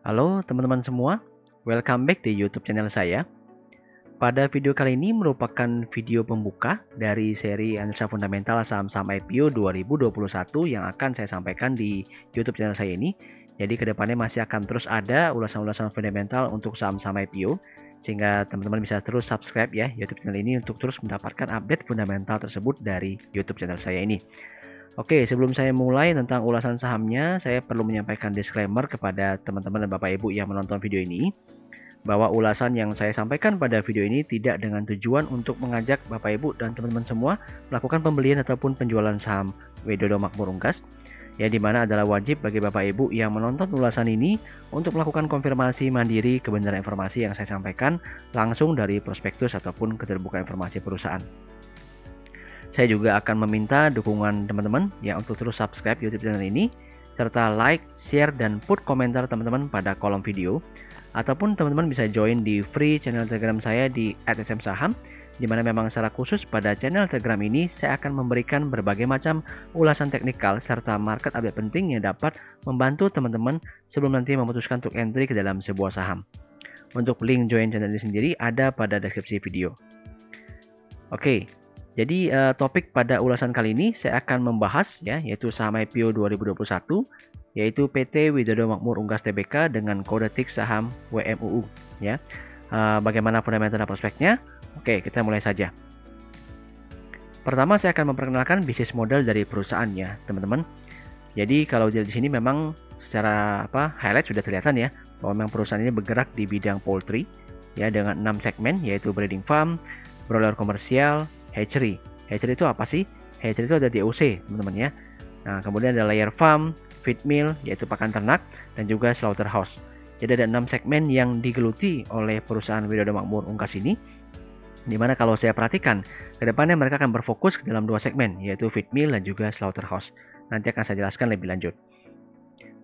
Halo teman-teman semua, welcome back di YouTube channel saya. Pada video kali ini merupakan video pembuka dari seri analisa fundamental saham-saham IPO 2021 yang akan saya sampaikan di YouTube channel saya ini. Jadi kedepannya masih akan terus ada ulasan-ulasan fundamental untuk saham-saham IPO, sehingga teman-teman bisa terus subscribe ya YouTube channel ini untuk terus mendapatkan update fundamental tersebut dari YouTube channel saya ini. Oke, sebelum saya mulai tentang ulasan sahamnya, saya perlu menyampaikan disclaimer kepada teman-teman dan Bapak Ibu yang menonton video ini, bahwa ulasan yang saya sampaikan pada video ini tidak dengan tujuan untuk mengajak Bapak Ibu dan teman-teman semua melakukan pembelian ataupun penjualan saham Widodo Makmur Unggas, yang dimana adalah wajib bagi Bapak Ibu yang menonton ulasan ini untuk melakukan konfirmasi mandiri kebenaran informasi yang saya sampaikan langsung dari prospektus ataupun keterbukaan informasi perusahaan. Saya juga akan meminta dukungan teman-teman ya untuk terus subscribe YouTube channel ini, serta like, share, dan put komentar teman-teman pada kolom video. Ataupun teman-teman bisa join di free channel Telegram saya di @smsaham, di mana memang secara khusus pada channel Telegram ini saya akan memberikan berbagai macam ulasan teknikal serta market update penting yang dapat membantu teman-teman sebelum nanti memutuskan untuk entry ke dalam sebuah saham. Untuk link join channel ini sendiri ada pada deskripsi video. Oke. Jadi topik pada ulasan kali ini saya akan membahas ya, yaitu saham IPO 2021, yaitu PT Widodo Makmur Unggas Tbk dengan kode tik saham WMUU ya. Bagaimana fundamental dan prospeknya? Oke, kita mulai saja. Pertama saya akan memperkenalkan bisnis model dari perusahaannya, teman-teman. Jadi kalau di sini memang secara highlight sudah kelihatan ya, bahwa memang perusahaan ini bergerak di bidang poultry ya, dengan 6 segmen, yaitu breeding farm, broiler komersial, hatchery. Hatchery itu apa sih? Hatchery itu ada di OC, teman-teman ya. Nah, kemudian ada layer farm, feed mill, yaitu pakan ternak, dan juga slaughterhouse. Jadi ada 6 segmen yang digeluti oleh perusahaan Widodo Makmur Unggas ini. Dimana kalau saya perhatikan, kedepannya mereka akan berfokus ke dalam 2 segmen, yaitu feed mill dan juga slaughterhouse. Nanti akan saya jelaskan lebih lanjut.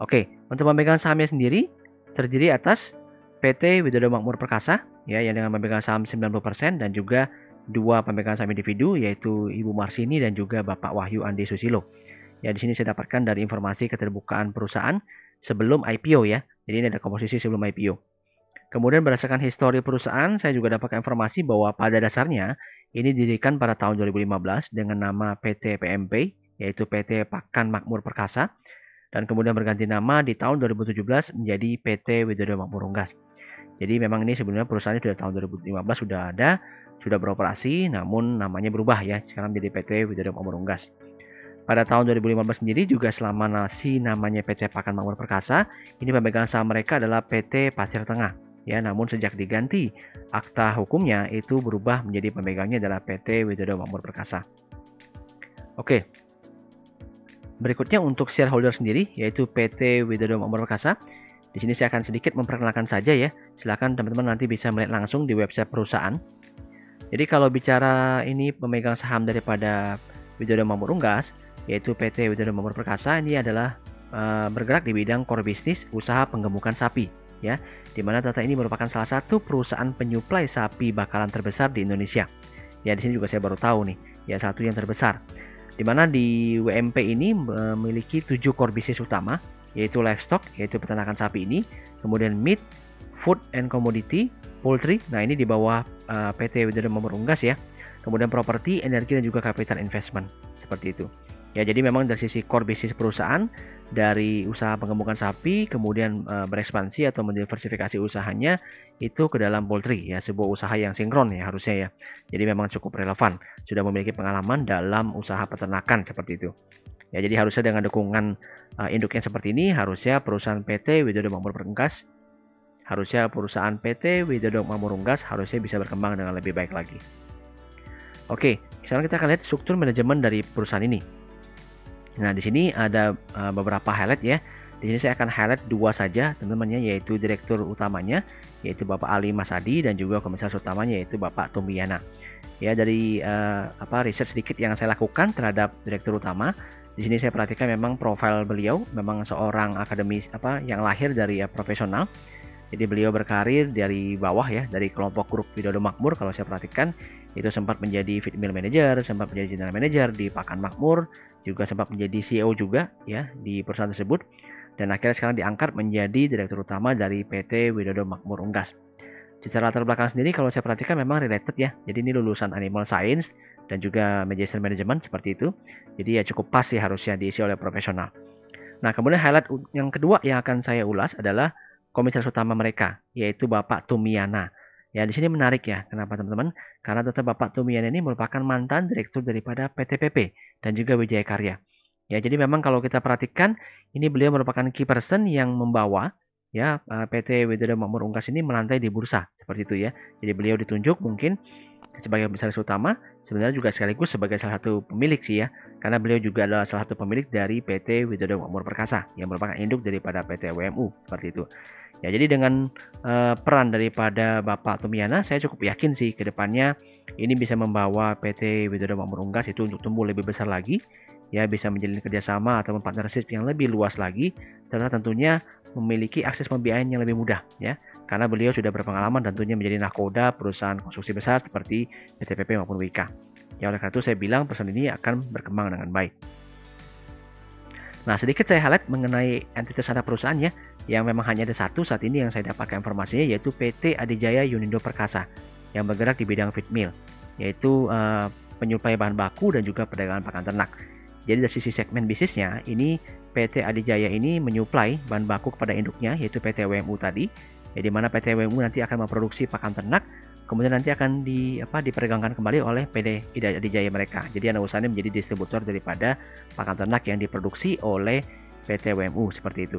Oke, untuk pemegang sahamnya sendiri, terdiri atas PT Widodo Makmur Perkasa, ya, yang dengan memegang saham 90% dan juga 2 pemegang saham individu, yaitu Ibu Marsini dan juga Bapak Wahyu Andi Susilo. Ya, di sini saya dapatkan dari informasi keterbukaan perusahaan sebelum IPO ya. Jadi ini ada komposisi sebelum IPO. Kemudian berdasarkan histori perusahaan, saya juga dapatkan informasi bahwa pada dasarnya ini didirikan pada tahun 2015 dengan nama PT PMP, yaitu PT Pakan Makmur Perkasa, dan kemudian berganti nama di tahun 2017 menjadi PT Widodo Makmur Unggas. Jadi memang ini sebenarnya perusahaannya sudah tahun 2015 sudah ada, sudah beroperasi, namun namanya berubah ya, sekarang menjadi PT Widodo Makmur Unggas. Pada tahun 2015 sendiri juga selama namanya PT Pakan Makmur Perkasa, ini pemegang saham mereka adalah PT Pasir Tengah. Ya, namun sejak diganti akta hukumnya itu berubah menjadi pemegangnya adalah PT Widodo Makmur Perkasa. Oke. Berikutnya untuk shareholder sendiri, yaitu PT Widodo Makmur Perkasa. Di sini saya akan sedikit memperkenalkan saja ya. Silakan teman-teman nanti bisa melihat langsung di website perusahaan. Jadi kalau bicara ini pemegang saham daripada Widodo Makmur Unggas, yaitu PT Widodo Makmur Perkasa, ini adalah bergerak di bidang core bisnis usaha penggemukan sapi ya, di mana data ini merupakan salah satu perusahaan penyuplai sapi bakalan terbesar di Indonesia. Ya, di sini juga saya baru tahu nih, ya satu yang terbesar. Di mana di WMP ini memiliki 7 core bisnis utama, yaitu livestock, yaitu peternakan sapi ini, kemudian meat, food and commodity, poultry. Nah, ini di bawah PT Widodo Makmur Unggas ya. Kemudian properti, energi, dan juga capital investment. Seperti itu. Ya, jadi memang dari sisi core bisnis perusahaan, dari usaha pengembangan sapi, kemudian berekspansi atau mendiversifikasi usahanya itu ke dalam poultry ya, sebuah usaha yang sinkron ya harusnya ya. Jadi memang cukup relevan, sudah memiliki pengalaman dalam usaha peternakan seperti itu. Ya, jadi harusnya dengan dukungan induknya seperti ini, harusnya perusahaan PT Widodo Makmur Unggas harusnya bisa berkembang dengan lebih baik lagi. Oke, sekarang kita akan lihat struktur manajemen dari perusahaan ini. Nah, di sini ada beberapa highlight ya. Di sini saya akan highlight 2 saja teman-teman ya, yaitu direktur utamanya yaitu Bapak Ali Masadi dan juga komisaris utamanya yaitu Bapak Tumbiana. Ya, dari riset sedikit yang saya lakukan terhadap direktur utama, di sini saya perhatikan memang profil beliau memang seorang akademis yang lahir dari profesional. Jadi beliau berkarir dari bawah ya, dari kelompok grup Widodo Makmur. Kalau saya perhatikan itu sempat menjadi feed mill manager, sempat menjadi general manager di Pakan Makmur, juga sempat menjadi CEO juga ya di perusahaan tersebut. dan akhirnya sekarang diangkat menjadi Direktur Utama dari PT Widodo Makmur Unggas. Secara latar belakang sendiri kalau saya perhatikan memang related ya. Jadi ini lulusan Animal Science dan juga Magister Management seperti itu. Jadi ya cukup pas sih harusnya diisi oleh profesional. Nah, kemudian highlight yang kedua yang akan saya ulas adalah komisaris utama mereka, yaitu Bapak Tumiana. Ya, di sini menarik ya. Kenapa teman-teman? Karena tetap Bapak Tumiana ini merupakan mantan direktur daripada PTPP dan juga Wijaya Karya. Ya, jadi memang kalau kita perhatikan, ini beliau merupakan key person yang membawa ya PT Widodo Makmur Unggas ini melantai di bursa seperti itu ya. Jadi beliau ditunjuk mungkin sebagai komisaris utama, sebenarnya juga sekaligus sebagai salah satu pemilik sih ya, karena beliau juga adalah salah satu pemilik dari PT Widodo Makmur Perkasa yang merupakan induk daripada PT WMU seperti itu. Ya, jadi dengan peran daripada Bapak Tumiana, saya cukup yakin sih ke depannya ini bisa membawa PT Widodo Makmur Unggas itu untuk tumbuh lebih besar lagi, ya bisa menjalin kerjasama ataupun partnership yang lebih luas lagi, serta tentunya memiliki akses pembiayaan yang lebih mudah ya. Karena beliau sudah berpengalaman tentunya menjadi nahkoda perusahaan konstruksi besar seperti PTPP maupun Wika. Ya, oleh karena itu saya bilang perusahaan ini akan berkembang dengan baik. Nah, sedikit saya highlight mengenai entitas anak perusahaannya yang memang hanya ada satu saat ini yang saya dapatkan informasinya, yaitu PT Adijaya Unindo Perkasa yang bergerak di bidang feed mill, yaitu penyuplai bahan baku dan juga perdagangan pakan ternak. Jadi dari sisi segmen bisnisnya, ini PT Adijaya ini menyuplai bahan baku kepada induknya, yaitu PT WMU tadi, ya, di mana PT WMU nanti akan memproduksi pakan ternak, kemudian nanti akan diperdagangkan kembali oleh PT Adijaya mereka. Jadi anak usahanya menjadi distributor daripada pakan ternak yang diproduksi oleh PT WMU seperti itu.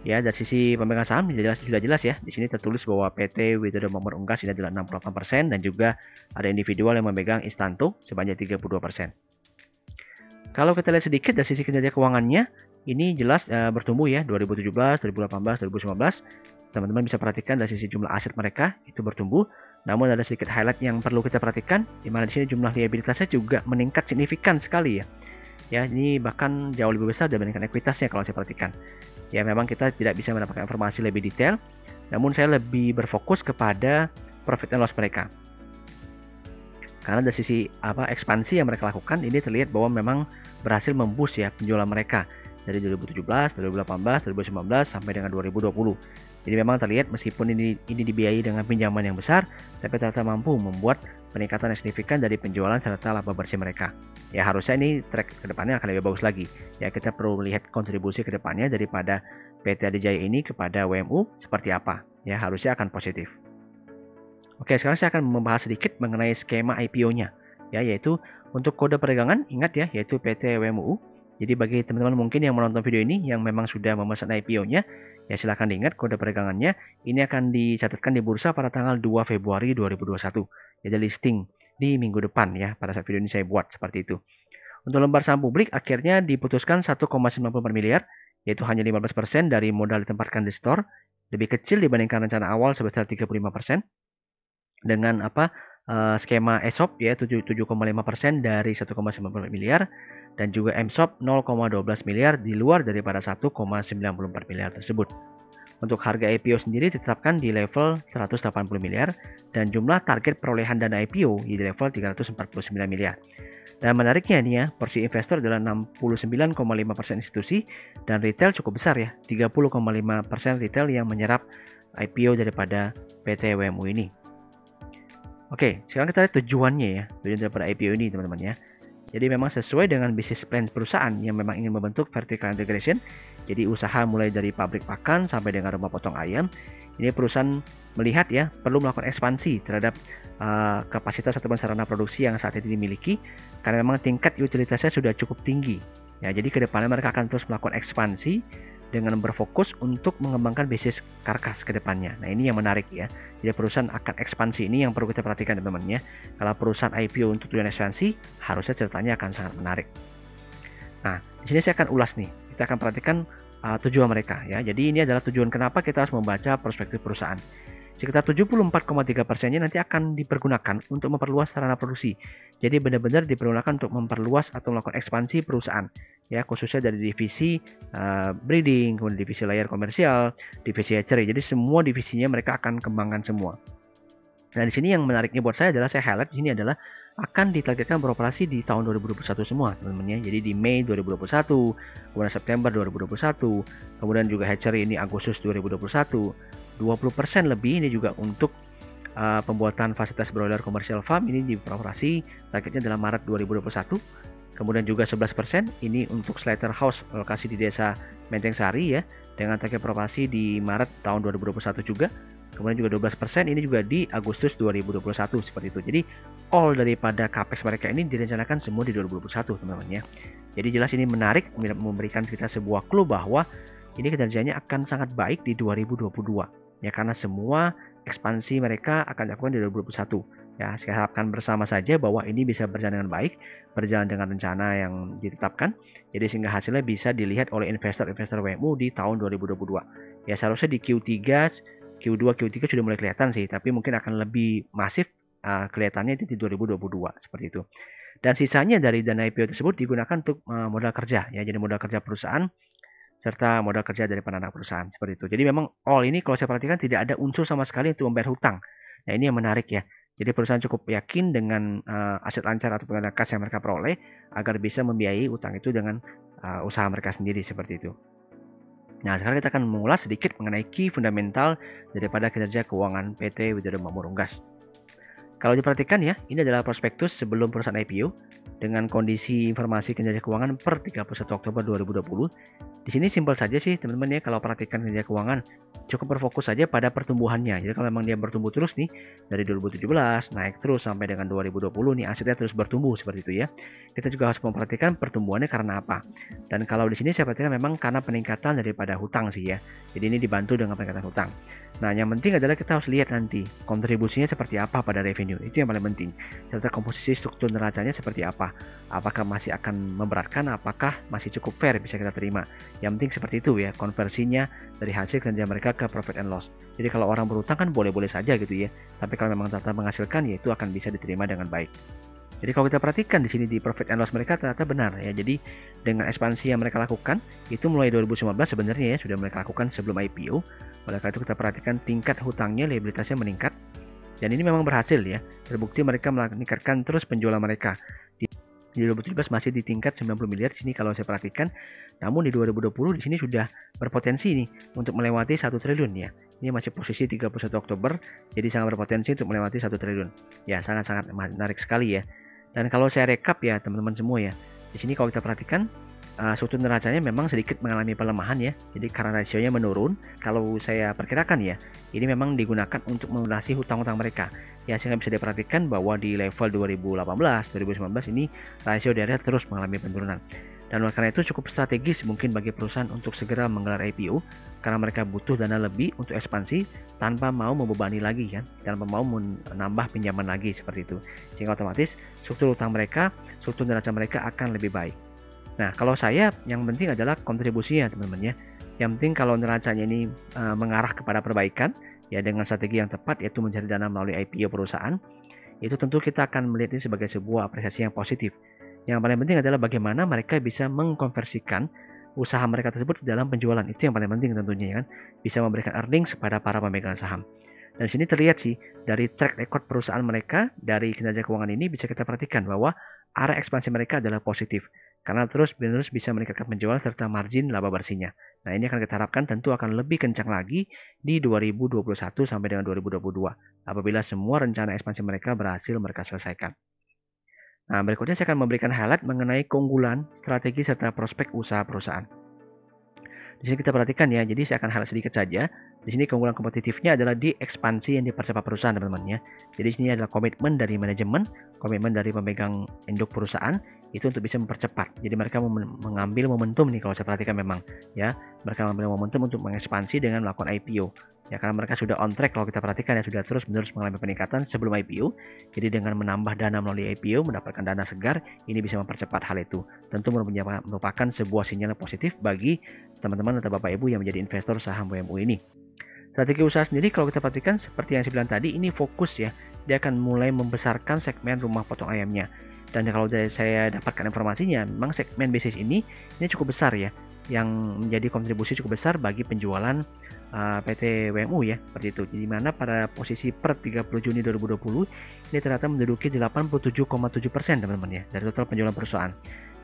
Ya, dari sisi pemegang saham sudah jelas ya. Di sini tertulis bahwa PT Widodo Makmur Unggas ini adalah 68% dan juga ada individual yang memegang Istanto sebanyak 32%. Kalau kita lihat sedikit dari sisi kinerja keuangannya, ini jelas bertumbuh ya 2017, 2018, 2019. Teman-teman bisa perhatikan dari sisi jumlah aset mereka itu bertumbuh. Namun ada sedikit highlight yang perlu kita perhatikan, di mana di sini jumlah liabilitasnya juga meningkat signifikan sekali ya. Ya, ini bahkan jauh lebih besar dibandingkan ekuitasnya kalau saya perhatikan. Ya, memang kita tidak bisa mendapatkan informasi lebih detail, namun saya lebih berfokus kepada profit and loss mereka. Karena dari sisi ekspansi yang mereka lakukan, ini terlihat bahwa memang berhasil memboost ya penjualan mereka dari 2017, 2018, 2019 sampai dengan 2020. Jadi memang terlihat meskipun ini dibiayai dengan pinjaman yang besar, tapi ternyata mampu membuat peningkatan yang signifikan dari penjualan serta laba bersih mereka. Ya, harusnya ini track ke depannya akan lebih bagus lagi. Ya, kita perlu melihat kontribusi ke depannya daripada PT Adijaya ini kepada WMU seperti apa. Ya, harusnya akan positif. Oke, sekarang saya akan membahas sedikit mengenai skema IPO-nya. Ya, yaitu untuk kode perdagangan, ingat ya, yaitu PT WMU. Jadi bagi teman-teman mungkin yang menonton video ini yang memang sudah memesan IPO-nya, ya silahkan diingat kode perdagangannya. Ini akan dicatatkan di bursa pada tanggal 2 Februari 2021. Jadi listing di minggu depan ya, pada saat video ini saya buat seperti itu. Untuk lembar saham publik akhirnya diputuskan 1,94 miliar, yaitu hanya 15% dari modal ditempatkan di store, lebih kecil dibandingkan rencana awal sebesar 35%. Dengan skema ESOP ya 7,5% dari 1,94 miliar dan juga MSOP 0,12 miliar di luar daripada 1,94 miliar tersebut. Untuk harga IPO sendiri ditetapkan di level 180 miliar dan jumlah target perolehan dana IPO di level 349 miliar. Dan menariknya nih ya, porsi investor adalah 69,5% institusi dan retail cukup besar ya, 30,5% retail yang menyerap IPO daripada PT WMU ini. Oke, sekarang kita lihat tujuannya ya, tujuan daripada IPO ini teman-teman ya. Jadi memang sesuai dengan bisnis plan perusahaan yang memang ingin membentuk vertical integration. Jadi usaha mulai dari pabrik pakan sampai dengan rumah potong ayam. Ini perusahaan melihat ya perlu melakukan ekspansi terhadap kapasitas ataupun sarana produksi yang saat ini dimiliki. Karena memang tingkat utilitasnya sudah cukup tinggi. Ya, jadi kedepannya mereka akan terus melakukan ekspansi dengan berfokus untuk mengembangkan bisnis karkas ke depannya. Nah, ini yang menarik ya. Jadi perusahaan akan ekspansi, ini yang perlu kita perhatikan teman-teman ya. Kalau perusahaan IPO untuk tujuan ekspansi, harusnya ceritanya akan sangat menarik. Nah, di sini saya akan ulas nih. Kita akan perhatikan tujuan mereka ya. Jadi ini adalah tujuan kenapa kita harus membaca perspektif perusahaan. Sekitar 74,3%-nya nanti akan dipergunakan untuk memperluas sarana produksi. Jadi benar-benar dipergunakan untuk memperluas atau melakukan ekspansi perusahaan. Ya, khususnya dari divisi breeding, kemudian divisi layar komersial, divisi hatchery. Jadi semua divisinya mereka akan kembangkan semua. Nah, di sini yang menariknya buat saya adalah saya highlight di sini adalah akan ditargetkan beroperasi di tahun 2021 semua teman-teman ya. Jadi di Mei 2021, kemudian September 2021, kemudian juga hatchery ini Agustus 2021. 20% lebih ini juga untuk pembuatan fasilitas broiler komersial farm ini beroperasi targetnya dalam Maret 2021. Kemudian juga 11% ini untuk slaughterhouse lokasi di desa Menteng Sari ya, dengan target beroperasi di Maret tahun 2021 juga. Kemudian juga 12% ini juga di Agustus 2021 seperti itu. Jadi all daripada capex mereka ini direncanakan semua di 2021 teman-teman ya. Jadi jelas ini menarik, memberikan kita sebuah clue bahwa ini kinerjanya akan sangat baik di 2022 ya, karena semua ekspansi mereka akan dilakukan di 2021 ya. Saya harapkan bersama saja bahwa ini bisa berjalan dengan baik, berjalan dengan rencana yang ditetapkan, jadi sehingga hasilnya bisa dilihat oleh investor-investor WMU di tahun 2022 ya. Seharusnya di Q3, Q2, Q3 sudah mulai kelihatan sih, tapi mungkin akan lebih masif kelihatannya di 2022 seperti itu. Dan sisanya dari dana IPO tersebut digunakan untuk modal kerja ya, jadi modal kerja perusahaan serta modal kerja dari anak perusahaan seperti itu. Jadi memang all ini kalau saya perhatikan tidak ada unsur sama sekali untuk membayar hutang. Nah ini yang menarik ya. Jadi perusahaan cukup yakin dengan aset lancar atau dana kas yang mereka peroleh agar bisa membiayai utang itu dengan usaha mereka sendiri seperti itu. Nah, sekarang kita akan mengulas sedikit mengenai key fundamental daripada kinerja keuangan PT Widodo Makmur Unggas. Kalau diperhatikan ya, ini adalah prospektus sebelum perusahaan IPO dengan kondisi informasi kinerja keuangan per 31 Oktober 2020. Di sini simpel saja sih teman-teman ya, kalau perhatikan kinerja keuangan cukup berfokus saja pada pertumbuhannya. Jadi kalau memang dia bertumbuh terus nih dari 2017 naik terus sampai dengan 2020 nih asetnya terus bertumbuh seperti itu ya. Kita juga harus memperhatikan pertumbuhannya karena apa. Dan kalau di sini saya perhatikan memang karena peningkatan daripada hutang sih ya. Jadi ini dibantu dengan peningkatan hutang. Nah, yang penting adalah kita harus lihat nanti kontribusinya seperti apa pada revenue. Itu yang paling penting. Serta komposisi struktur neracanya seperti apa. Apakah masih akan memberatkan, apakah masih cukup fair bisa kita terima. Yang penting seperti itu ya, konversinya dari hasil kerja mereka ke profit and loss. Jadi kalau orang berutang kan boleh-boleh saja gitu ya. Tapi kalau memang ternyata menghasilkan ya itu akan bisa diterima dengan baik. Jadi kalau kita perhatikan di sini di profit and loss mereka ternyata benar ya. Jadi dengan ekspansi yang mereka lakukan itu mulai 2019 sebenarnya ya sudah mereka lakukan sebelum IPO. Oleh karena itu kita perhatikan tingkat hutangnya, liabilitasnya meningkat. Dan ini memang berhasil ya. Terbukti mereka meningkatkan terus penjualan mereka. Di 2017 masih di tingkat 90 miliar di sini kalau saya perhatikan. Namun di 2020 di sini sudah berpotensi nih untuk melewati 1 triliun ya. Ini masih posisi 31 Oktober, jadi sangat berpotensi untuk melewati 1 triliun. Ya, sangat-sangat menarik sekali ya. Dan kalau saya rekap ya teman-teman semua ya, di sini kalau kita perhatikan struktur neracanya memang sedikit mengalami pelemahan ya. Jadi karena rasionya menurun, kalau saya perkirakan ya, ini memang digunakan untuk melunasi hutang-hutang mereka. Ya, sehingga bisa diperhatikan bahwa di level 2018, 2019 ini rasio daerah terus mengalami penurunan. Dan oleh karena itu cukup strategis mungkin bagi perusahaan untuk segera menggelar IPO karena mereka butuh dana lebih untuk ekspansi tanpa mau membebani lagi kan, tanpa mau menambah pinjaman lagi seperti itu. Sehingga otomatis struktur utang mereka, struktur neraca mereka akan lebih baik. Nah, kalau saya yang penting adalah kontribusinya teman-teman ya. Yang penting kalau neracanya ini mengarah kepada perbaikan ya dengan strategi yang tepat yaitu mencari dana melalui IPO perusahaan, itu tentu kita akan melihat ini sebagai sebuah apresiasi yang positif. Yang paling penting adalah bagaimana mereka bisa mengkonversikan usaha mereka tersebut dalam penjualan. Itu yang paling penting tentunya kan. Bisa memberikan earnings kepada para pemegang saham. Dan di sini terlihat sih dari track record perusahaan mereka dari kinerja keuangan ini bisa kita perhatikan bahwa arah ekspansi mereka adalah positif. Karena terus-menerus bisa meningkatkan penjualan serta margin laba bersihnya. Nah, ini akan kita harapkan tentu akan lebih kencang lagi di 2021 sampai dengan 2022 apabila semua rencana ekspansi mereka berhasil mereka selesaikan. Nah, berikutnya saya akan memberikan highlight mengenai keunggulan, strategi, serta prospek usaha perusahaan. Di sini kita perhatikan ya, jadi saya akan highlight sedikit saja. Di sini keunggulan kompetitifnya adalah di ekspansi yang dipercepat perusahaan teman-teman ya. Jadi di sini adalah komitmen dari manajemen, komitmen dari pemegang induk perusahaan itu untuk bisa mempercepat. Jadi mereka mengambil momentum nih kalau saya perhatikan memang ya, mereka mengambil momentum untuk mengekspansi dengan melakukan IPO. Ya, karena mereka sudah on track kalau kita perhatikan ya, sudah terus-menerus mengalami peningkatan sebelum IPO. Jadi dengan menambah dana melalui IPO, mendapatkan dana segar, ini bisa mempercepat hal itu. Tentu merupakan sebuah sinyal positif bagi teman-teman atau Bapak Ibu yang menjadi investor saham WMU ini. Strategi usaha sendiri kalau kita perhatikan seperti yang saya bilang tadi, ini fokus ya. Dia akan mulai membesarkan segmen rumah potong ayamnya. Dan kalau saya dapatkan informasinya, memang segmen bisnis ini cukup besar ya, yang menjadi kontribusi cukup besar bagi penjualan PT WMU ya, seperti itu. Di mana pada posisi per 30 Juni 2020 ini ternyata menduduki 87,7% teman-teman ya dari total penjualan perusahaan.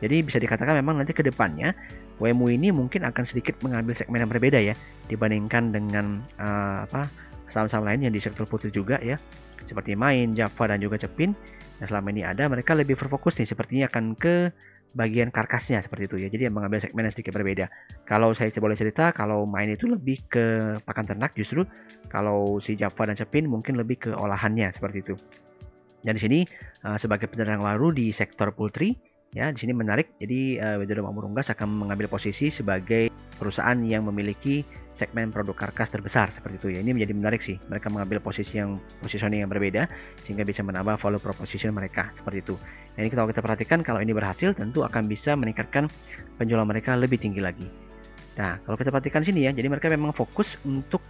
Jadi bisa dikatakan memang nanti ke depannya WMU ini mungkin akan sedikit mengambil segmen yang berbeda ya dibandingkan dengan saham-saham lain yang di sektor putri juga ya, seperti Main, Java dan juga Cepin. Nah, selama ini ada, mereka lebih berfokus nih sepertinya akan ke bagian karkasnya seperti itu ya. Jadi mengambil segmen yang sedikit berbeda. Kalau saya boleh cerita, kalau Main itu lebih ke pakan ternak, justru kalau si Java dan Cepin mungkin lebih ke olahannya seperti itu. Dan di sini sebagai penyerang baru di sektor poultry ya, di sini menarik. Jadi Widodo Makmur Unggas akan mengambil posisi sebagai perusahaan yang memiliki segmen produk karkas terbesar seperti itu ya. Ini menjadi menarik sih. Mereka mengambil positioning yang berbeda sehingga bisa menambah value proposition mereka seperti itu. Nah, ini kalau kita perhatikan, kalau ini berhasil tentu akan bisa meningkatkan penjualan mereka lebih tinggi lagi. Nah, kalau kita perhatikan sini ya, jadi mereka memang fokus untuk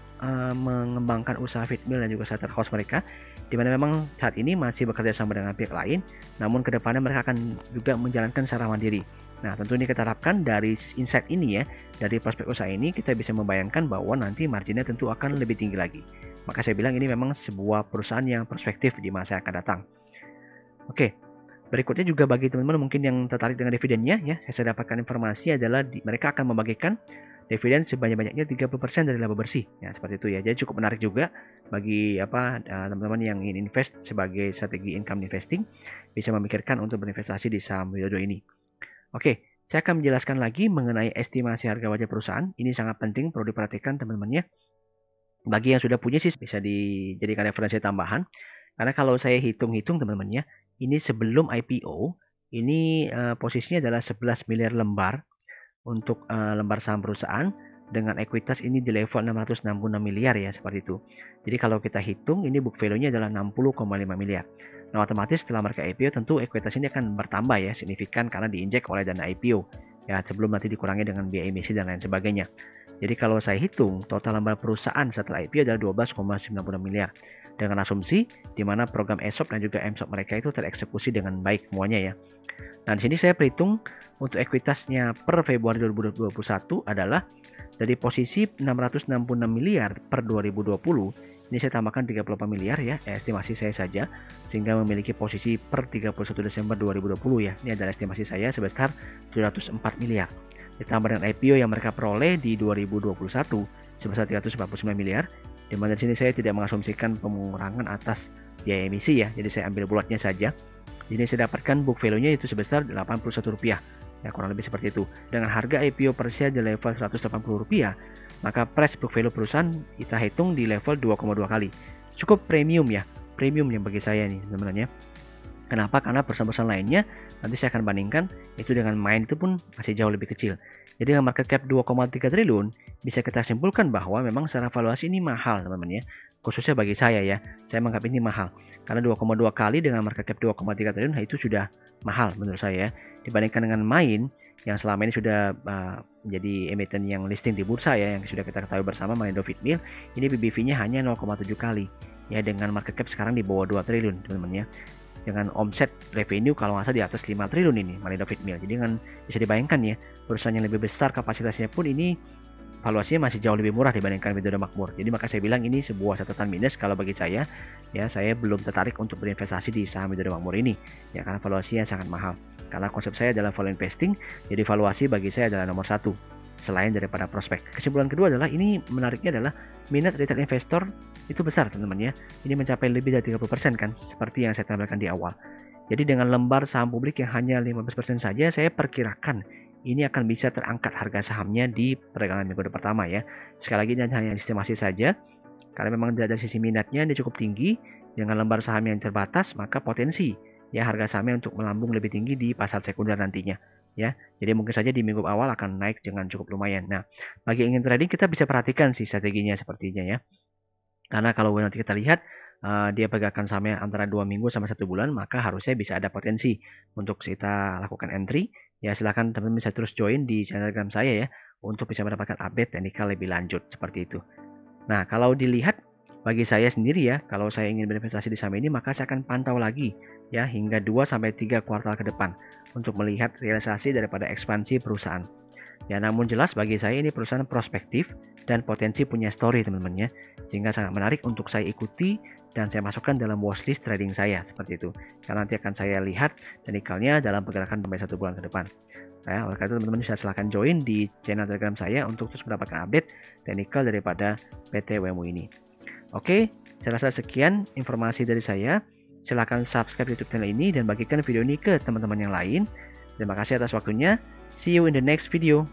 mengembangkan usaha feed mill dan juga slaughter house mereka, di mana memang saat ini masih bekerja sama dengan pihak lain, namun kedepannya mereka akan juga menjalankan secara mandiri. Nah, tentu ini kita harapkan dari insight ini ya, dari prospek usaha ini kita bisa membayangkan bahwa nanti marginnya tentu akan lebih tinggi lagi. Maka saya bilang ini memang sebuah perusahaan yang perspektif di masa yang akan datang. Oke, berikutnya juga bagi teman-teman mungkin yang tertarik dengan dividennya ya, saya dapatkan informasi adalah mereka akan membagikan dividen sebanyak-banyaknya 30% dari laba bersih. Ya, seperti itu ya. Jadi cukup menarik juga bagi teman-teman yang ingin invest sebagai strategi income investing, bisa memikirkan untuk berinvestasi di saham Widodo ini. Oke, saya akan menjelaskan lagi mengenai estimasi harga wajar perusahaan. Ini sangat penting, perlu diperhatikan teman-teman ya. Bagi yang sudah punya sih bisa dijadikan referensi tambahan. Karena kalau saya hitung-hitung teman-teman ya, ini sebelum IPO, ini posisinya adalah 11 miliar lembar untuk lembar saham perusahaan, dengan ekuitas ini di level 666 miliar ya, seperti itu. Jadi kalau kita hitung, ini book value-nya adalah 60,5 miliar. Nah, otomatis setelah mereka IPO tentu ekuitas ini akan bertambah ya, signifikan karena diinjek oleh dana IPO ya, sebelum nanti dikurangi dengan biaya emisi dan lain sebagainya. Jadi kalau saya hitung, total lembar perusahaan setelah IPO adalah 12,96 miliar. Dengan asumsi di mana program ESOP dan juga MSOP mereka itu tereksekusi dengan baik semuanya ya. Nah, di sini saya perhitung untuk ekuitasnya per Februari 2021 adalah dari posisi 666 miliar per 2020. Ini saya tambahkan 34 miliar ya, estimasi saya saja, sehingga memiliki posisi per 31 Desember 2020 ya. Ini adalah estimasi saya sebesar 704 miliar. Ditambah dengan IPO yang mereka peroleh di 2021 sebesar 349 miliar, di mana di sini saya tidak mengasumsikan pengurangan atas biaya emisi ya. Jadi saya ambil bulatnya saja. Jadi saya dapatkan book value-nya itu sebesar Rp81. Ya, kurang lebih seperti itu. Dengan harga IPO per share di level Rp180, maka price book value perusahaan kita hitung di level 2,2 kali. Cukup premium ya. Premium yang bagi saya nih teman-teman ya. Kenapa? Karena perusahaan-perusahaan lainnya nanti saya akan bandingkan itu dengan Main itu pun masih jauh lebih kecil. Jadi dengan market cap 2,3 triliun bisa kita simpulkan bahwa memang secara valuasi ini mahal teman-teman ya. Khususnya bagi saya ya, saya menganggap ini mahal. Karena 2,2 kali dengan market cap 2,3 triliun itu sudah mahal menurut saya ya. Dibandingkan dengan Main yang selama ini sudah menjadi emiten yang listing di bursa ya, yang sudah kita ketahui bersama, Malindo Feed Mill, ini PBV-nya hanya 0,7 kali ya, dengan market cap sekarang di bawah 2 triliun teman-teman ya. Dengan omset revenue kalau nggak salah di atas 5 triliun ini Malindo Feed Mill. Jadi dengan bisa dibayangkan ya, perusahaan yang lebih besar kapasitasnya pun ini valuasinya masih jauh lebih murah dibandingkan Widodo Makmur. Jadi maka saya bilang ini sebuah catatan minus kalau bagi saya ya, saya belum tertarik untuk berinvestasi di saham Widodo Makmur ini ya, karena valuasinya sangat mahal. Karena konsep saya adalah value investing, jadi valuasi bagi saya adalah nomor satu selain daripada prospek. Kesimpulan kedua adalah ini menariknya adalah minat retail investor itu besar teman-teman ya. Ini mencapai lebih dari 30% kan, seperti yang saya tampilkan di awal. Jadi dengan lembar saham publik yang hanya 15% saja, saya perkirakan ini akan bisa terangkat harga sahamnya di perdagangan minggu pertama ya. Sekali lagi ini hanya estimasi saja, karena memang dari sisi minatnya ini cukup tinggi. Dengan lembar saham yang terbatas, maka potensi ya harga sahamnya untuk melambung lebih tinggi di pasar sekunder nantinya ya. Jadi mungkin saja di minggu awal akan naik dengan cukup lumayan. Nah, bagi yang ingin trading kita bisa perhatikan sih strateginya sepertinya ya. Karena kalau nanti kita lihat dia pergerakan sahamnya antara 2 minggu sampai 1 bulan, maka harusnya bisa ada potensi untuk kita lakukan entry. Ya, silahkan teman-teman bisa terus join di channel Telegram saya ya, untuk bisa mendapatkan update teknikal lebih lanjut seperti itu. Nah, kalau dilihat bagi saya sendiri ya, kalau saya ingin berinvestasi di saham ini, maka saya akan pantau lagi ya hingga 2-3 kuartal ke depan untuk melihat realisasi daripada ekspansi perusahaan. Ya, namun jelas bagi saya ini perusahaan prospektif dan potensi punya story teman-teman ya, sehingga sangat menarik untuk saya ikuti dan saya masukkan dalam watchlist trading saya seperti itu. Karena nanti akan saya lihat teknikalnya dalam pergerakan sampai 1 bulan ke depan. Ya, oleh karena itu teman-teman bisa silahkan join di channel Telegram saya untuk terus mendapatkan update teknikal daripada PT WMU ini. Oke, saya rasa sekian informasi dari saya. Silahkan subscribe YouTube channel ini dan bagikan video ini ke teman-teman yang lain. Terima kasih atas waktunya. See you in the next video.